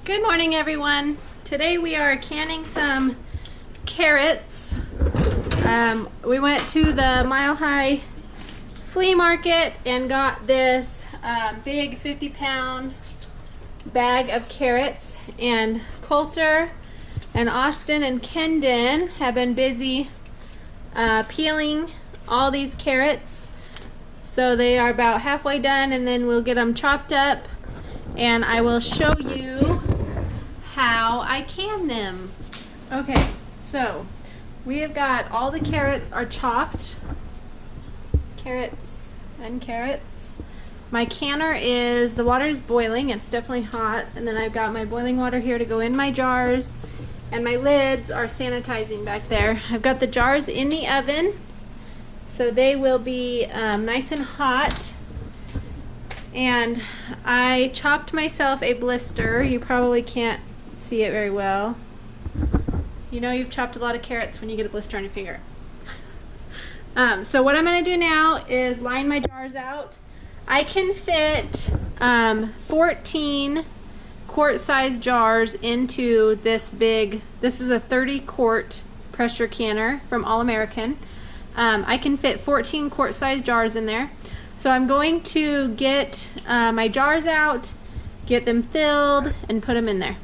Good morning, everyone. Today we are canning some carrots. We went to the Mile High flea market and got this big 50-pound bag of carrots, and Coulter and Austin and Kendon have been busy peeling all these carrots. So they are about halfway done, and then we'll get them chopped up and I will show you how I can them. Okay, so we have got all the carrots are chopped. Carrots and carrots. My canner is, the water is boiling, it's definitely hot, and then I've got my boiling water here to go in my jars, and my lids are sanitizing back there. I've got the jars in the oven, so they will be nice and hot. And I chopped myself a blister. You probably can't see it very well. You know you've chopped a lot of carrots when you get a blister on your finger. So what I'm going to do now is line my jars out. I can fit 14 quart-sized jars into this big, this is a 30-quart pressure canner from All American. I can fit 14 quart-sized jars in there. So I'm going to get my jars out, get them filled, and put them in there.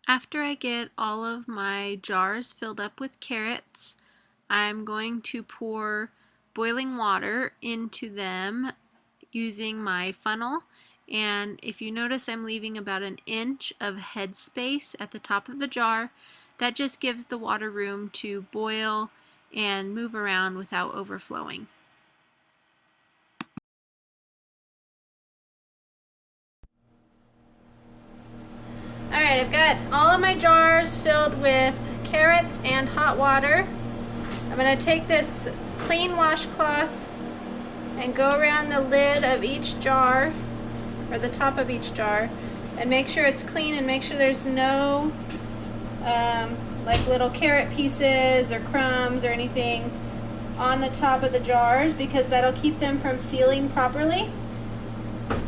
After I get all of my jars filled up with carrots, I'm going to pour boiling water into them using my funnel. And if you notice, I'm leaving about an inch of head space at the top of the jar. That just gives the water room to boil and move around without overflowing. Alright, I've got all of my jars filled with carrots and hot water. I'm going to take this clean washcloth and go around the lid of each jar, or the top of each jar, and make sure it's clean and make sure there's no like little carrot pieces or crumbs or anything on the top of the jars, because that'll keep them from sealing properly.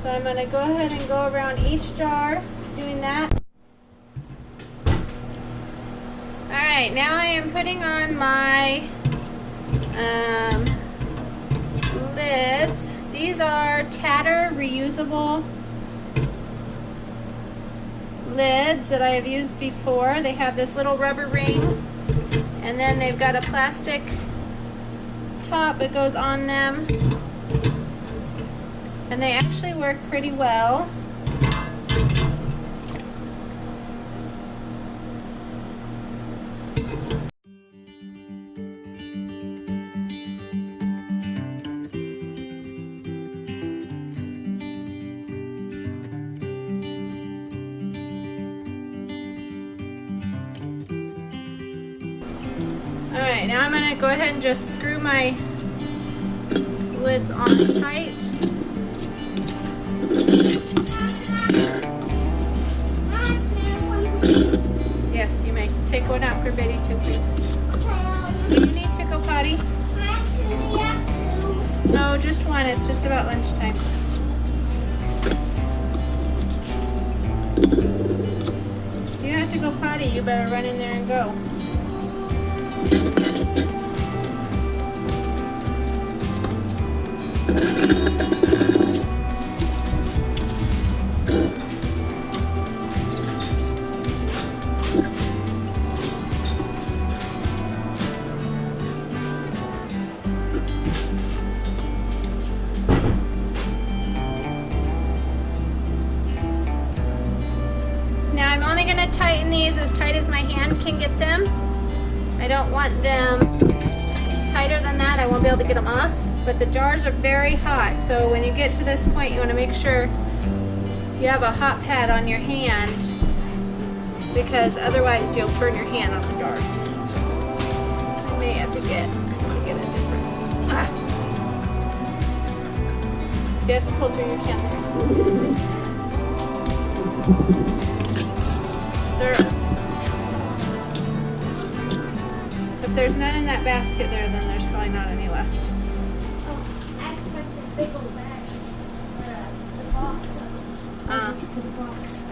So I'm going to go ahead and go around each jar doing that. Alright, now I am putting on my lids. These are Tatter reusable lids that I have used before. They have this little rubber ring, and then they've got a plastic top that goes on them, and they actually work pretty well. Alright, now I'm going to go ahead and just screw my lids on tight. Yes, you may. Take one out for Betty too, please. Do you need to go potty? No, just one. It's just about lunchtime. You have to go potty. You better run in there and go. as my hand can get them. I don't want them tighter than that. I won't be able to get them off. But the jars are very hot, so when you get to this point, you want to make sure you have a hot pad on your hand, because otherwise you'll burn your hand on the jars. I may have to get a different. Yes, Coulter, you can. If there's none in that basket there, then there's probably not any left. Oh, I expected a big old bag. The box. I was looking for the box.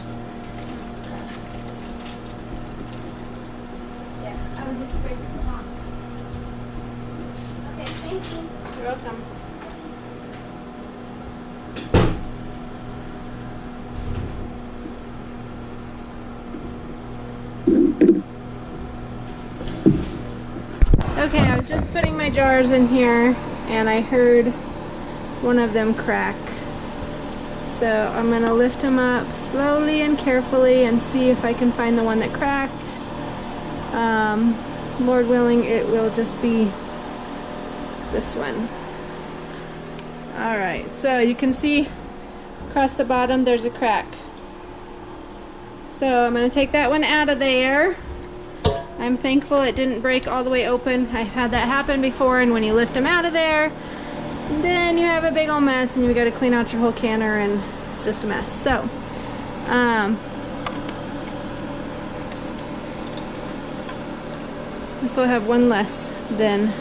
Yeah, I was expecting the box. Okay, thank you. You're welcome. Okay, I was just putting my jars in here and I heard one of them crack. So I'm gonna lift them up slowly and carefully and see if I can find the one that cracked. Lord willing, it will just be this one. Alright, so you can see across the bottom there's a crack. So I'm gonna take that one out of there. I'm thankful it didn't break all the way open. I've had that happen before, and when you lift them out of there, then you have a big old mess and you gotta clean out your whole canner and it's just a mess. So, this will have one less than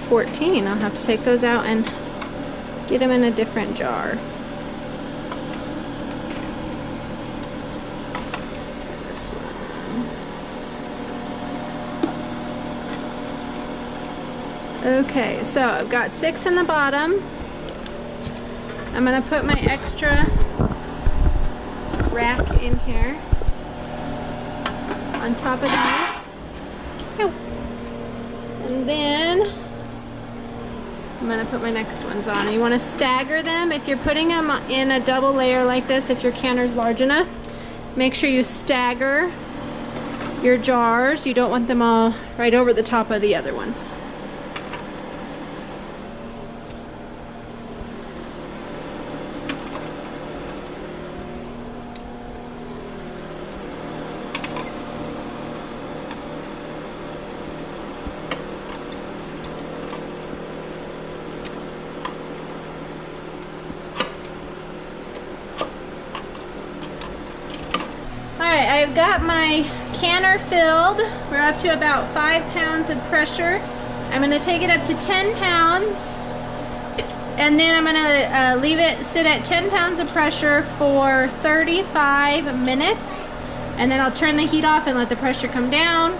14. I'll have to take those out and get them in a different jar. This one. Okay, so I've got 6 in the bottom. I'm gonna put my extra rack in here on top of these. Oh. And then I'm gonna put my next ones on. You wanna stagger them. If you're putting them in a double layer like this, if your canner's large enough, make sure you stagger your jars. You don't want them all right over the top of the other ones. Alright, I've got my canner filled. We're up to about 5 pounds of pressure. I'm going to take it up to 10 pounds. And then I'm going to leave it sit at 10 pounds of pressure for 35 minutes. And then I'll turn the heat off and let the pressure come down.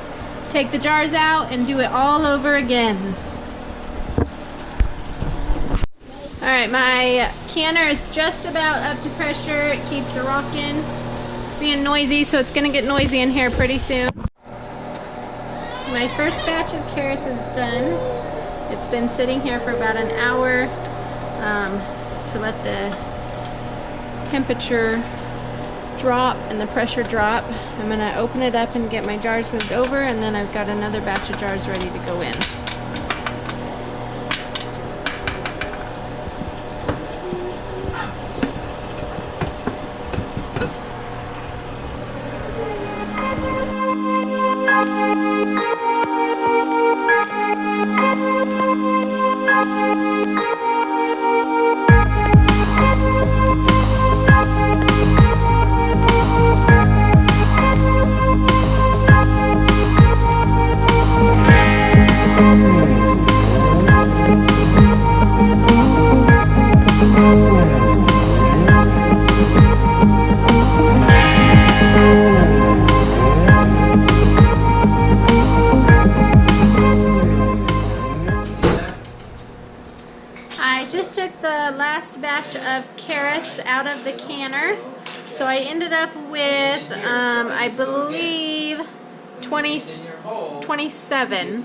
Take the jars out and do it all over again. Alright, my canner is just about up to pressure. It keeps rocking. Being noisy, so it's going to get noisy in here pretty soon. My first batch of carrots is done. It's been sitting here for about an hour to let the temperature drop and the pressure drop. I'm going to open it up and get my jars moved over, and then I've got another batch of jars ready to go in. I just took the last batch of carrots out of the canner, so I ended up with, I believe, 27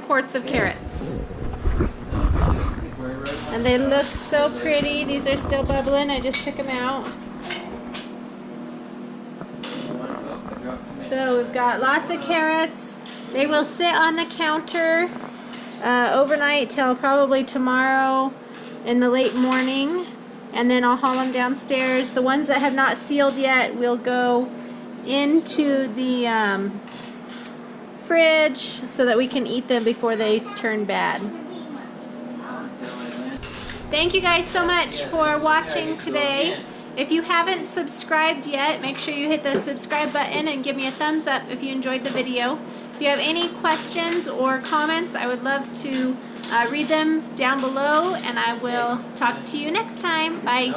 quarts of carrots. And they look so pretty. These are still bubbling. I just took them out. So we've got lots of carrots. They will sit on the counter overnight till probably tomorrow in the late morning, and then I'll haul them downstairs. The ones that have not sealed yet will go into the fridge so that we can eat them before they turn bad. Thank you guys so much for watching today. If you haven't subscribed yet, make sure you hit the subscribe button and give me a thumbs up if you enjoyed the video. If you have any questions or comments, I would love to read them down below, and I will talk to you next time. Bye.